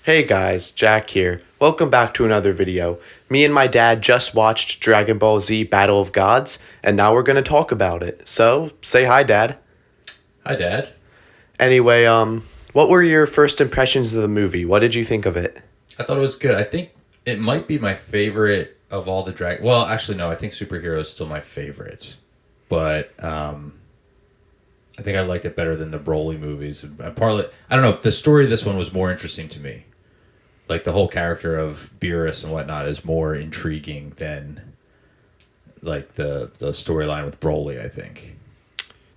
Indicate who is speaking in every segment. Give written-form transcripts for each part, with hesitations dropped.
Speaker 1: Hey guys, Jack here. Welcome back to another video. Me and my dad just watched Dragon Ball Z Battle of Gods, and now we're gonna talk about it. So, say hi, Dad.
Speaker 2: Hi, Dad.
Speaker 1: Anyway, what were your first impressions of the movie? What did you think of it?
Speaker 2: I thought it was good. I think it might be my favorite of all the drag. Well, actually, no. I think superhero is still my favorite, but I think I liked it better than the Broly movies. And partly, I don't know. The story of this one was more interesting to me. Like the whole character of Beerus and whatnot is more intriguing than like the storyline with Broly, I think.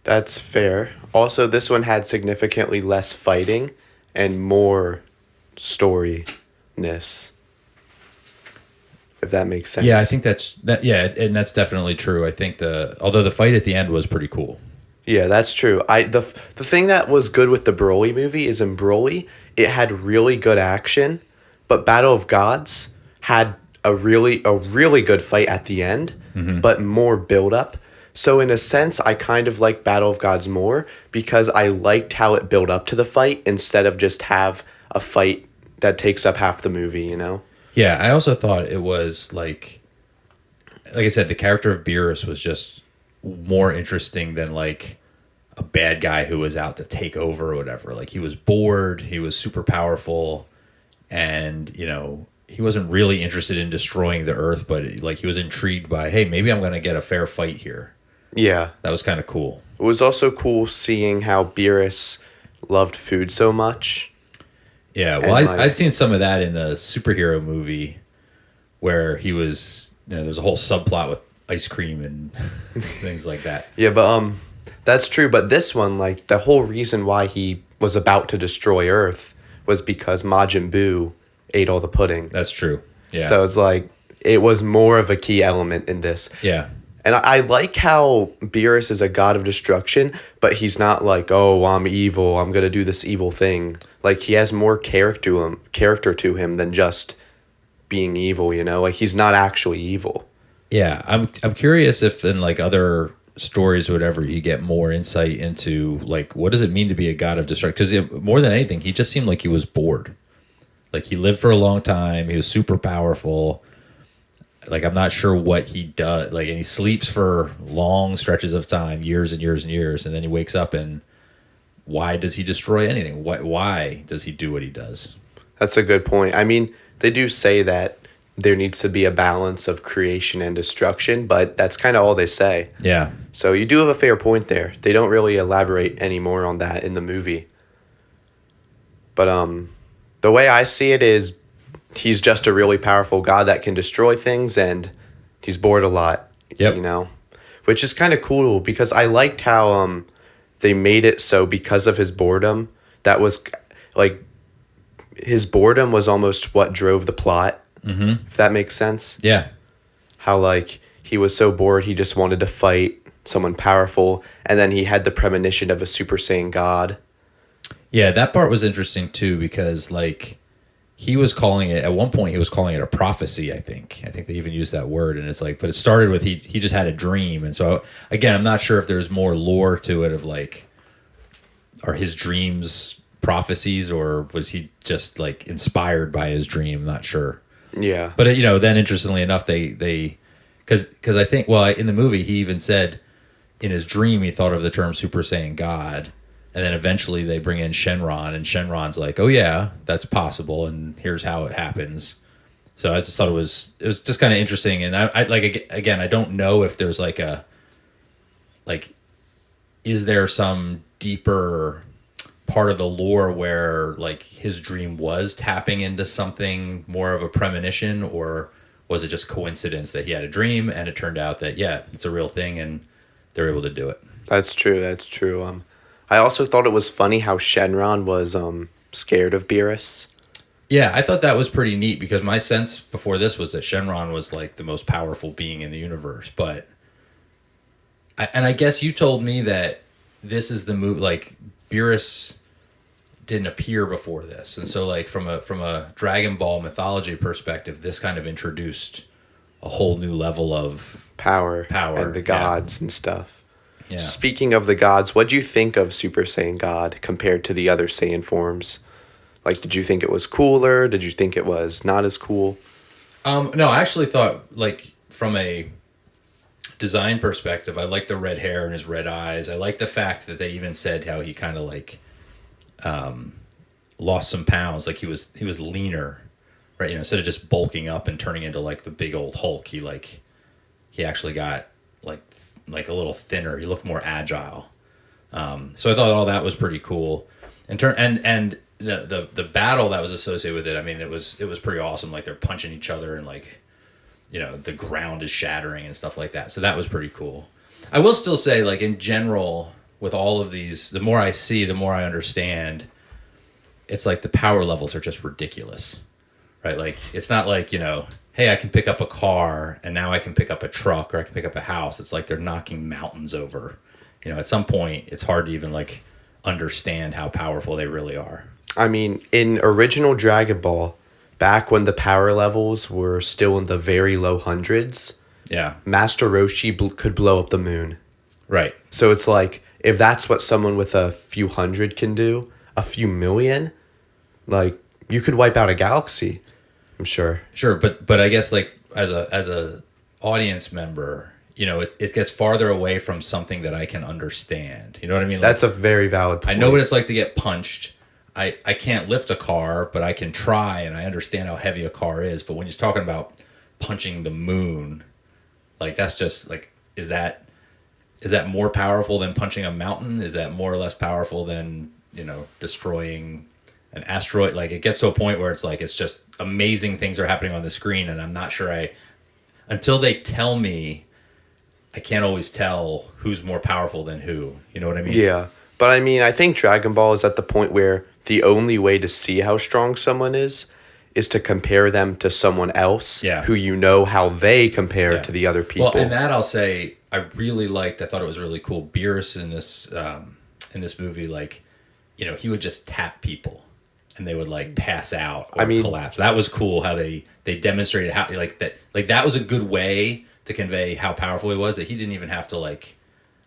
Speaker 1: That's fair. Also, this one had significantly less fighting and more storyness, if that makes sense.
Speaker 2: Yeah, I think that. Yeah, and that's definitely true. I think although the fight at the end was pretty cool.
Speaker 1: Yeah, that's true. The thing that was good with the Broly movie is in Broly, it had really good action, but Battle of Gods had a really good fight at the end, but more build up. So in a sense, I kind of like Battle of Gods more because I liked how it built up to the fight instead of just have a fight that takes up half the movie, you know?
Speaker 2: Yeah, I also thought it was like I said, the character of Beerus was just more interesting than like a bad guy who was out to take over or whatever. Like he was bored, he was super powerful, and he wasn't really interested in destroying the Earth, but like he was intrigued by, hey, maybe I'm gonna get a fair fight here.
Speaker 1: Yeah.
Speaker 2: That was kind of cool.
Speaker 1: It was also cool seeing how Beerus loved food so much.
Speaker 2: Yeah, well, I'd seen some of that in the superhero movie where he was, there's a whole subplot with ice cream and things like that.
Speaker 1: Yeah, but that's true. But this one, like the whole reason why he was about to destroy Earth was because Majin Buu ate all the pudding.
Speaker 2: That's true. Yeah.
Speaker 1: So it's like it was more of a key element in this.
Speaker 2: Yeah.
Speaker 1: And I like how Beerus is a god of destruction, but he's not like, oh, I'm evil, I'm gonna do this evil thing. Like he has more character to him than just being evil, you know? Like he's not actually evil.
Speaker 2: Yeah, I'm curious if in like other stories or whatever you get more insight into like what does it mean to be a god of destruction? Because more than anything, he just seemed like he was bored. Like he lived for a long time, he was super powerful. Like I'm not sure what he does. Like, and he sleeps for long stretches of time, years and years and years, and then he wakes up and why does he destroy anything? Why does he do what he does?
Speaker 1: That's a good point. I mean, they do say that there needs to be a balance of creation and destruction, but that's kind of all they say.
Speaker 2: Yeah.
Speaker 1: So you do have a fair point there. They don't really elaborate any more on that in the movie. But the way I see it is he's just a really powerful god that can destroy things, and he's bored a lot.
Speaker 2: Yep.
Speaker 1: You know, which is kind of cool because I liked how they made it so because of his boredom, that was like his boredom was almost what drove the plot. Mm-hmm. If that makes sense.
Speaker 2: Yeah.
Speaker 1: How like he was so bored he just wanted to fight someone powerful, and then he had the premonition of a Super Saiyan god.
Speaker 2: Yeah, that part was interesting too because like he was calling it at one point. He was calling it a prophecy. I think they even used that word, and it's like, but it started with he just had a dream, and so again, I'm not sure if there's more lore to it of like, are his dreams prophecies or was he just like inspired by his dream? I'm not sure.
Speaker 1: Yeah,
Speaker 2: but then interestingly enough, they because I think in the movie he even said in his dream he thought of the term Super Saiyan God. And then eventually they bring in Shenron, and Shenron's like, "Oh yeah, that's possible, and here's how it happens." So I just thought it was just kind of interesting, and I like again, I don't know if there's is there some deeper part of the lore where like his dream was tapping into something more of a premonition, or was it just coincidence that he had a dream and it turned out that it's a real thing and they're able to do it?
Speaker 1: That's true. That's true. I also thought it was funny how Shenron was scared of Beerus.
Speaker 2: Yeah, I thought that was pretty neat because my sense before this was that Shenron was like the most powerful being in the universe. But I guess you told me that this is the move. Like Beerus didn't appear before this, and so like from a Dragon Ball mythology perspective, this kind of introduced a whole new level of
Speaker 1: power and the gods and stuff.
Speaker 2: Yeah.
Speaker 1: Speaking of the gods, what do you think of Super Saiyan God compared to the other Saiyan forms? Like, did you think it was cooler? Did you think it was not as cool?
Speaker 2: No, I actually thought, like, from a design perspective, I like the red hair and his red eyes. I like the fact that they even said how he kind of like lost some pounds, like he was leaner, right? You know, instead of just bulking up and turning into like the big old Hulk, he actually got like a little thinner. He looked more agile. So I thought all that was pretty cool. And the battle that was associated with it, I mean, it was pretty awesome. Like they're punching each other and like, you know, the ground is shattering and stuff like that. So that was pretty cool. I will still say, like, in general, with all of these, the more I see, the more I understand. It's like the power levels are just ridiculous, right? Like, it's not like, you know, hey, I can pick up a car and now I can pick up a truck or I can pick up a house. It's like they're knocking mountains over. You know, at some point, it's hard to even, like, understand how powerful they really are.
Speaker 1: I mean, in original Dragon Ball, back when the power levels were still in the very low hundreds,
Speaker 2: yeah,
Speaker 1: Master Roshi could blow up the moon.
Speaker 2: Right.
Speaker 1: So it's like, if that's what someone with a few hundred can do, a few million, like, you could wipe out a galaxy, I'm sure.
Speaker 2: Sure, but I guess, like, as a audience member, you know, it gets farther away from something that I can understand. You know what I mean? Like,
Speaker 1: That's a very valid point.
Speaker 2: I know what it's like to get punched. I can't lift a car, but I can try, and I understand how heavy a car is. But when you're talking about punching the moon, like, that's just, like, is that more powerful than punching a mountain? Is that more or less powerful than, you know, destroying an asteroid? Like, it gets to a point where it's like, it's just amazing things are happening on the screen, and I'm not sure until they tell me, I can't always tell who's more powerful than who. You know what I mean?
Speaker 1: Yeah. But I mean, I think Dragon Ball is at the point where the only way to see how strong someone is to compare them to someone else who you know how they compare to the other people.
Speaker 2: Well, and that I'll say I really liked. I thought it was really cool. Beerus in this movie, like, you know, he would just tap people and they would like pass out or collapse. That was cool how they demonstrated how that was a good way to convey how powerful he was, that he didn't even have to, like,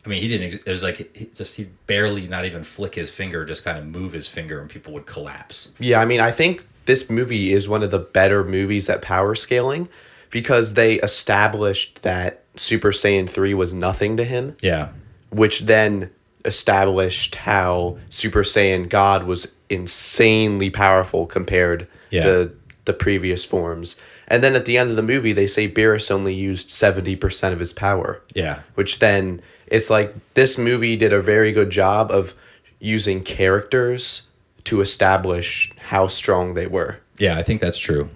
Speaker 2: I mean, he didn't, it was like, he'd barely not even flick his finger, just kind of move his finger and people would collapse.
Speaker 1: Yeah, I mean, I think this movie is one of the better movies at power scaling because they established that Super Saiyan 3 was nothing to him.
Speaker 2: Yeah.
Speaker 1: Which then established how Super Saiyan God was insanely powerful compared to the previous forms. And then at the end of the movie, they say Beerus only used 70% of his power.
Speaker 2: Yeah.
Speaker 1: Which then, it's like this movie did a very good job of using characters to establish how strong they were.
Speaker 2: Yeah, I think that's true.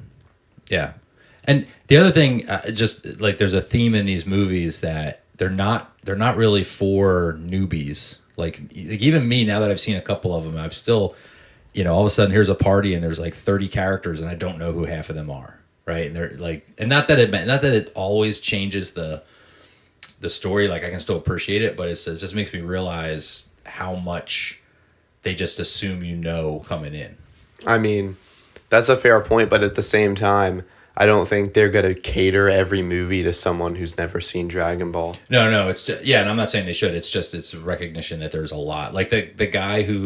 Speaker 2: Yeah. And the other thing, just like, there's a theme in these movies that they're not really for newbies. Like even me, now that I've seen a couple of them, I've still, you know, all of a sudden here's a party and there's like 30 characters and I don't know who half of them are. Right. And they're like, and not that it always changes the story. Like, I can still appreciate it, but it just makes me realize how much they just assume, you know, coming in.
Speaker 1: I mean, that's a fair point, but at the same time, I don't think they're going to cater every movie to someone who's never seen Dragon Ball.
Speaker 2: No, it's just, and I'm not saying they should. It's just, it's a recognition that there's a lot. Like the guy who,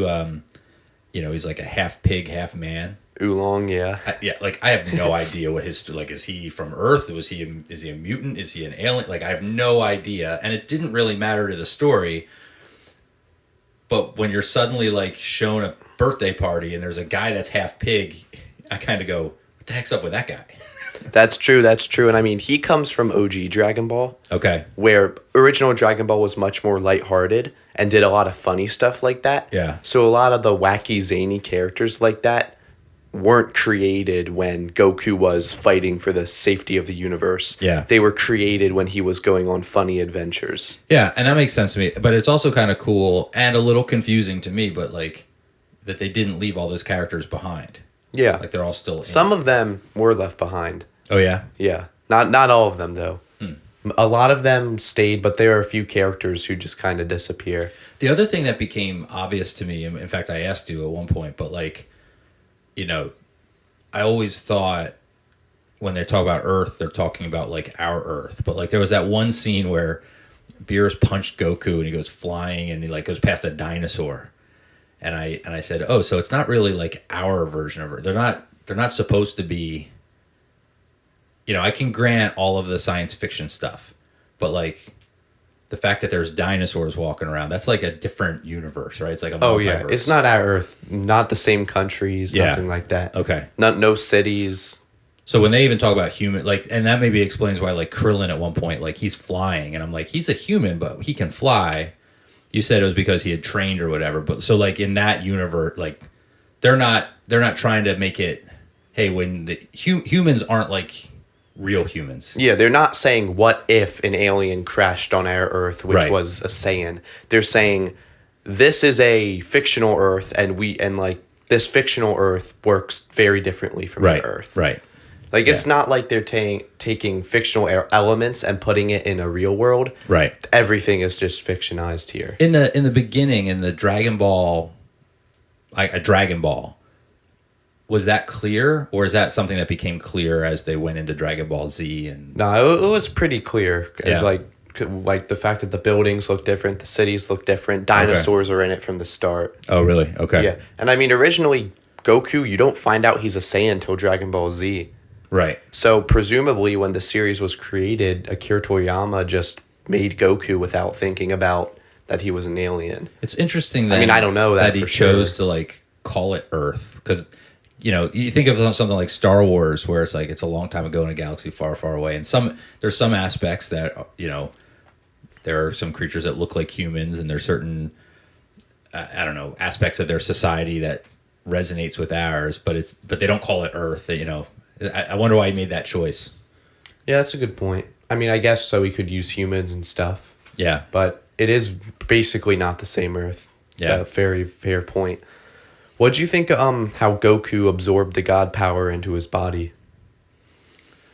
Speaker 2: you know, he's like a half pig, half man.
Speaker 1: Oolong, yeah.
Speaker 2: Like, I have no idea what his, like, is he from Earth? Is he a mutant? Is he an alien? Like, I have no idea. And it didn't really matter to the story. But when you're suddenly, like, shown a birthday party and there's a guy that's half pig, I kind of go, what the heck's up with that guy?
Speaker 1: That's true. And I mean, he comes from OG Dragon Ball.
Speaker 2: Okay.
Speaker 1: Where original Dragon Ball was much more lighthearted and did a lot of funny stuff like that.
Speaker 2: Yeah.
Speaker 1: So a lot of the wacky, zany characters like that weren't created when Goku was fighting for the safety of the universe.
Speaker 2: Yeah.
Speaker 1: They were created when he was going on funny adventures.
Speaker 2: Yeah, and that makes sense to me. But it's also kind of cool and a little confusing to me, but, like, that they didn't leave all those characters behind.
Speaker 1: Yeah.
Speaker 2: Like, they're all still in.
Speaker 1: Some of them were left behind.
Speaker 2: Oh, yeah?
Speaker 1: Yeah. Not all of them, though. A lot of them stayed, but there are a few characters who just kind of disappear.
Speaker 2: The other thing that became obvious to me, in fact, I asked you at one point, but, like, you know, I always thought when they talk about Earth, they're talking about, like, our Earth. But, like, there was that one scene where Beerus punched Goku and he goes flying and he, like, goes past a dinosaur. and I said, oh, so it's not really like our version of Earth. They're not supposed to be. I can grant all of the science fiction stuff, but like the fact that there's dinosaurs walking around, that's like a different universe, right? It's like a
Speaker 1: Oh yeah,
Speaker 2: multiverse.
Speaker 1: it's not our Earth, not the same countries,
Speaker 2: Yeah.
Speaker 1: nothing like that.
Speaker 2: Okay.
Speaker 1: No cities.
Speaker 2: So when they even talk about human, like, and that maybe explains why, like, Krillin at one point, like, he's flying, and I'm like, he's a human, but he can fly. You said it was because he had trained or whatever, but so like in that universe, like, they're not trying to make it, hey, when the humans aren't like real humans.
Speaker 1: Yeah, they're not saying what if an alien crashed on our Earth, which
Speaker 2: Right.
Speaker 1: was a Saiyan. They're saying this is a fictional Earth, and like this fictional Earth works very differently from
Speaker 2: Right.
Speaker 1: our Earth.
Speaker 2: Right.
Speaker 1: Like it's
Speaker 2: Yeah.
Speaker 1: not like they're taking fictional elements and putting it in a real world.
Speaker 2: Right.
Speaker 1: Everything is just fictionized here.
Speaker 2: In the beginning, in the Dragon Ball, like a Dragon Ball, was that clear, or is that something that became clear as they went into Dragon Ball Z? And
Speaker 1: No, it was pretty clear. It's
Speaker 2: Yeah.
Speaker 1: like the fact that the buildings look different, the cities look different, dinosaurs are in it from the start.
Speaker 2: oh, really? Okay.
Speaker 1: Yeah, and I mean originally Goku, you don't find out he's a Saiyan until Dragon Ball Z.
Speaker 2: Right.
Speaker 1: So presumably when the series was created, Akira Toriyama just made Goku without thinking about that he was an alien.
Speaker 2: It's interesting that
Speaker 1: I don't know that
Speaker 2: he
Speaker 1: for
Speaker 2: chose
Speaker 1: sure.
Speaker 2: to like call it Earth, because you think of something like Star Wars, where it's like it's a long time ago in a galaxy far, far away, and there's some aspects that there are some creatures that look like humans, and there's certain I don't know, aspects of their society that resonates with ours, but they don't call it Earth. I wonder why he made that choice.
Speaker 1: Yeah, that's a good point. I mean, I guess so we could use humans and stuff,
Speaker 2: Yeah.
Speaker 1: but it is basically not the same Earth.
Speaker 2: Yeah.
Speaker 1: Very fair point. What do you think how Goku absorbed the god power into his body?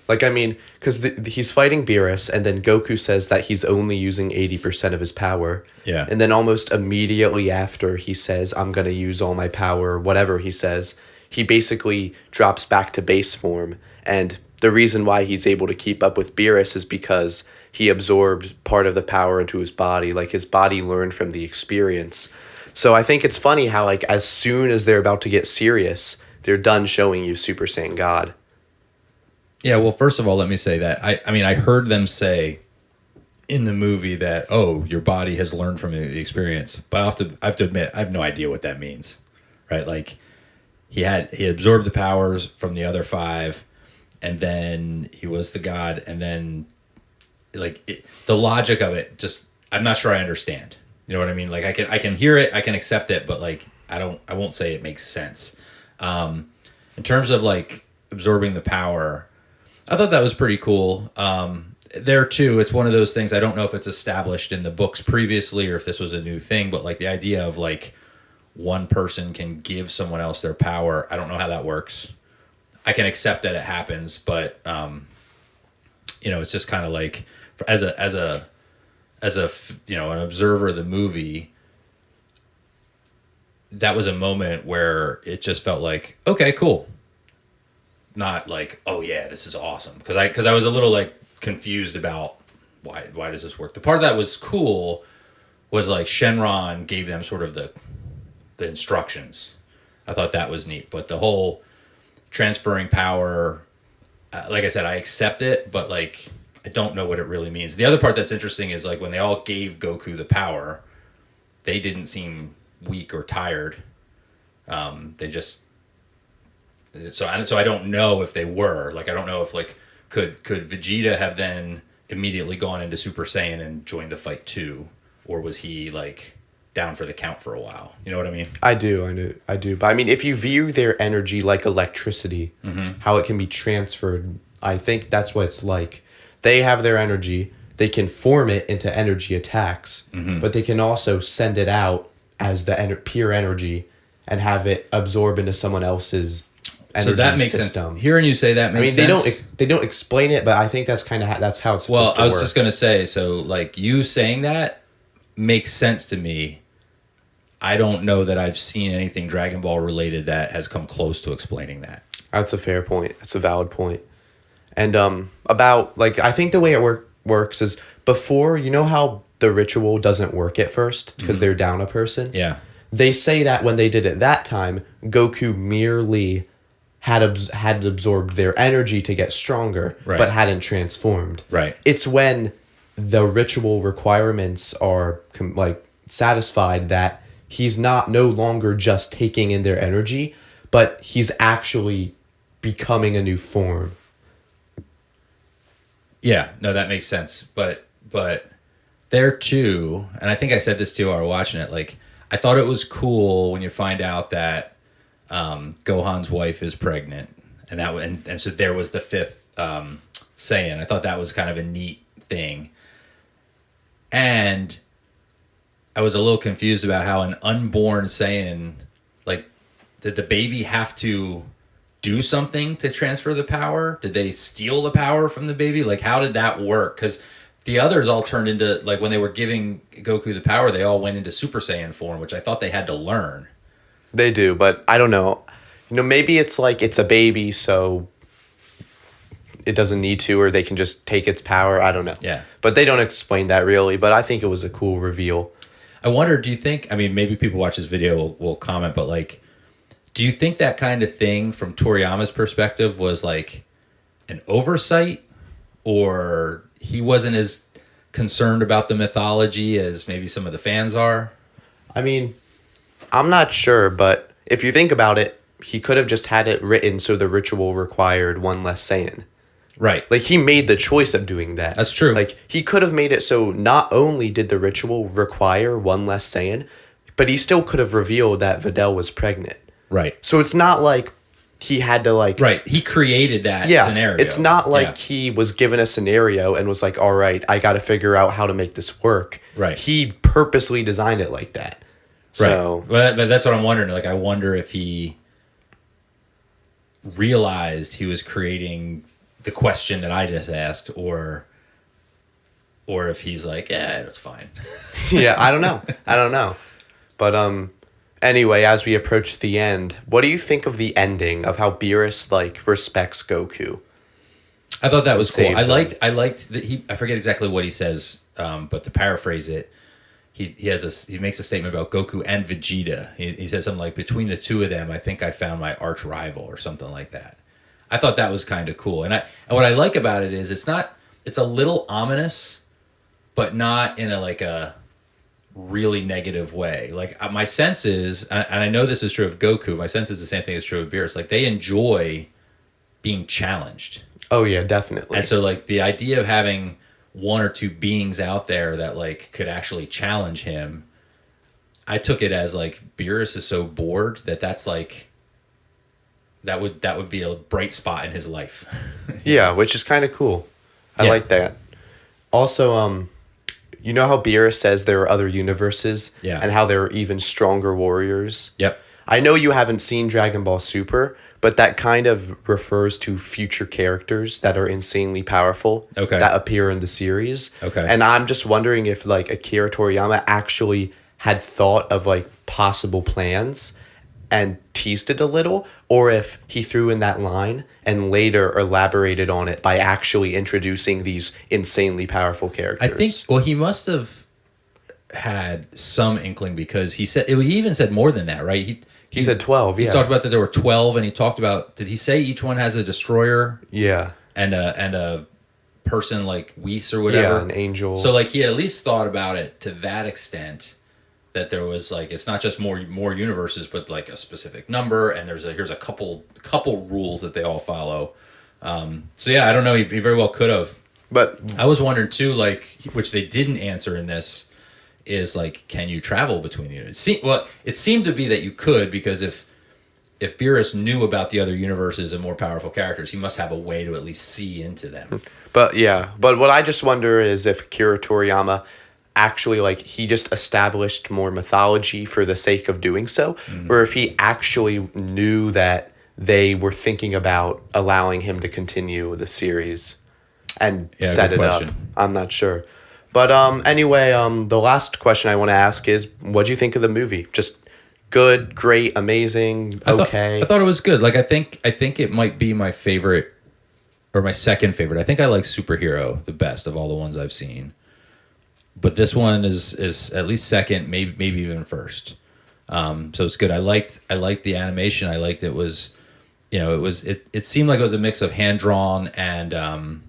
Speaker 1: Like, I mean, because he's fighting Beerus, and then Goku says that he's only using 80% of his power.
Speaker 2: Yeah.
Speaker 1: And then almost immediately after he says, I'm going to use all my power, whatever he says, he basically drops back to base form. And the reason why he's able to keep up with Beerus is because he absorbed part of the power into his body. Like, his body learned from the experience. So I think it's funny how, like, as soon as they're about to get serious, they're done showing you Super Saiyan God.
Speaker 2: Yeah, well, first of all, let me say that I mean, I heard them say in the movie that, oh, your body has learned from the experience, but I have to admit, I have no idea what that means, right? Like he absorbed the powers from the other five, and then he was the god, and then the logic of it, just I'm not sure I understand. You know what I mean? Like I can hear it, I can accept it, but like I won't say it makes sense. In terms of like absorbing the power, I thought that was pretty cool. There too, it's one of those things, I don't know if it's established in the books previously or if this was a new thing, but like the idea of like one person can give someone else their power, I don't know how that works. I can accept that it happens, but it's just kind of like as an observer of the movie, that was a moment where it just felt like, okay, cool. Not like, oh yeah, this is awesome, because I was a little like confused about why does this work. The part that was cool was like Shenron gave them sort of the instructions. I thought that was neat, but the whole transferring power, like I said, I accept it, but like I don't know what it really means. The other part that's interesting is like when they all gave Goku the power, they didn't seem weak or tired. They just so I don't know if they were, like, I don't know if like could Vegeta have then immediately gone into Super Saiyan and joined the fight too, or was he like down for the count for a while? You know what I mean?
Speaker 1: I do. But I mean, if you view their energy like electricity, how it can be transferred, I think that's what it's like. They have their energy. They can form it into energy attacks, but they can also send it out as the pure energy and have it absorb into someone else's energy
Speaker 2: So that makes
Speaker 1: system.
Speaker 2: sense. Hearing you say that makes sense.
Speaker 1: They don't explain it, but I think that's kind of that's how it's supposed
Speaker 2: Well,
Speaker 1: to
Speaker 2: I was
Speaker 1: work.
Speaker 2: just gonna say, so like you saying that makes sense to me. I don't know that I've seen anything Dragon Ball related that has come close to explaining that.
Speaker 1: That's a fair point. That's a valid point. And about like I think the way it works is before, you know how the ritual doesn't work at first because they're down a person.
Speaker 2: Yeah.
Speaker 1: they say that when they did it that time, Goku merely had absorbed their energy to get stronger,
Speaker 2: Right.
Speaker 1: but hadn't transformed.
Speaker 2: Right.
Speaker 1: It's when the ritual requirements are satisfied that he's no longer just taking in their energy, but he's actually becoming a new form.
Speaker 2: Yeah, no, that makes sense. But there too, and I think I said this too while we were watching it, like I thought it was cool when you find out that Gohan's wife is pregnant, and so there was the fifth Saiyan. I thought that was kind of a neat thing. And I was a little confused about how an unborn Saiyan, like, did the baby have to do something to transfer the power? Did they steal the power from the baby? Like, how did that work? Because the others all turned into, like, when they were giving Goku the power, they all went into Super Saiyan form, which I thought they had to learn.
Speaker 1: They do, but I don't know. Maybe it's like it's a baby, so it doesn't need to, or they can just take its power. I don't know.
Speaker 2: Yeah.
Speaker 1: But they don't explain that really, but I think it was a cool reveal.
Speaker 2: I wonder, do you think, I mean, maybe people watch this video will comment, but like, do you think that kind of thing from Toriyama's perspective was like an oversight, or he wasn't as concerned about the mythology as maybe some of the fans are?
Speaker 1: I mean, I'm not sure, but if you think about it, he could have just had it written so the ritual required one less Saiyan.
Speaker 2: Right.
Speaker 1: Like, he made the choice of doing that.
Speaker 2: That's true.
Speaker 1: Like, he could have made it so not only did the ritual require one less Saiyan, but he still could have revealed that Videl was pregnant.
Speaker 2: Right.
Speaker 1: So it's not like he had to, like...
Speaker 2: Right. He created that scenario.
Speaker 1: It's not like he was given a scenario and was like, all right, I got to figure out how to make this work.
Speaker 2: Right.
Speaker 1: He purposely designed it like that. So,
Speaker 2: right. But that's what I'm wondering. Like, I wonder if he realized he was creating the question that I just asked, or if he's like, yeah, it's fine.
Speaker 1: yeah, I don't know. But anyway, as we approach the end, what do you think of the ending of how Beerus like respects Goku?
Speaker 2: I thought that was cool. I
Speaker 1: Saves
Speaker 2: liked that I forget exactly what he says, but to paraphrase it, he makes a statement about Goku and Vegeta. He says something like, between the two of them, I think I found my arch rival, or something like that. I thought that was kind of cool. And what I like about it is it's a little ominous, but not in a really negative way. Like, my sense is, and I know this is true of Goku, my sense is the same thing is true of Beerus. Like, they enjoy being challenged.
Speaker 1: Oh yeah, definitely.
Speaker 2: And so, like, the idea of having one or two beings out there that like could actually challenge him, I took it as like Beerus is so bored that's like that would be a bright spot in his life.
Speaker 1: Yeah, which is kind of cool. I like that. Also, you know how Beerus says there are other universes, and how there are even stronger warriors?
Speaker 2: Yep.
Speaker 1: I know you haven't seen Dragon Ball Super, but that kind of refers to future characters that are insanely powerful that appear in the series.
Speaker 2: Okay.
Speaker 1: And I'm just wondering if like Akira Toriyama actually had thought of like possible plans and teased it a little, or if he threw in that line and later elaborated on it by actually introducing these insanely powerful characters.
Speaker 2: I think, well, he must have had some inkling, because he even said more than that, right?
Speaker 1: He said 12, yeah.
Speaker 2: He talked about that there were 12, and he talked about, did he say each one has a destroyer?
Speaker 1: Yeah.
Speaker 2: And a person like Whis or whatever?
Speaker 1: Yeah, an angel.
Speaker 2: So like he had at least thought about it to that extent, that there was like, it's not just more universes, but like a specific number, and here's a couple rules that they all follow. So yeah, I don't know, he very well could have.
Speaker 1: But
Speaker 2: I was wondering too, like, which they didn't answer in this, is like, can you travel between the units? It seemed to be that you could, because if Beerus knew about the other universes and more powerful characters, he must have a way to at least see into them.
Speaker 1: But what I just wonder is if Akira Toriyama actually, like, he just established more mythology for the sake of doing so, or if he actually knew that they were thinking about allowing him to continue the series and set it up. I'm not sure. But anyway, the last question I want to ask is, what do you think of the movie? Just good, great, amazing, okay?
Speaker 2: I thought it was good. Like, I think it might be my favorite, or my second favorite. I think I like Superhero the best of all the ones I've seen. But this one is at least second, maybe even first. So it's good. I liked the animation. I liked it was, it seemed like it was a mix of hand drawn and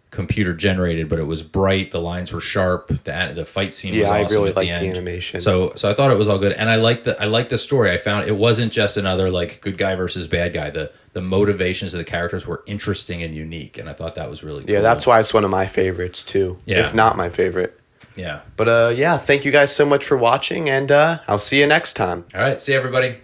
Speaker 2: computer generated, but it was bright. The lines were sharp. The fight scene was awesome.
Speaker 1: I really
Speaker 2: liked
Speaker 1: liked the animation.
Speaker 2: So I thought it was all good, and I liked the story. I found it wasn't just another like good guy versus bad guy. The motivations of the characters were interesting and unique, and I thought that was really cool.
Speaker 1: Yeah, that's why it's one of my favorites too, if not my favorite.
Speaker 2: Yeah.
Speaker 1: But thank you guys so much for watching, and I'll see you next time.
Speaker 2: All right, see you, everybody.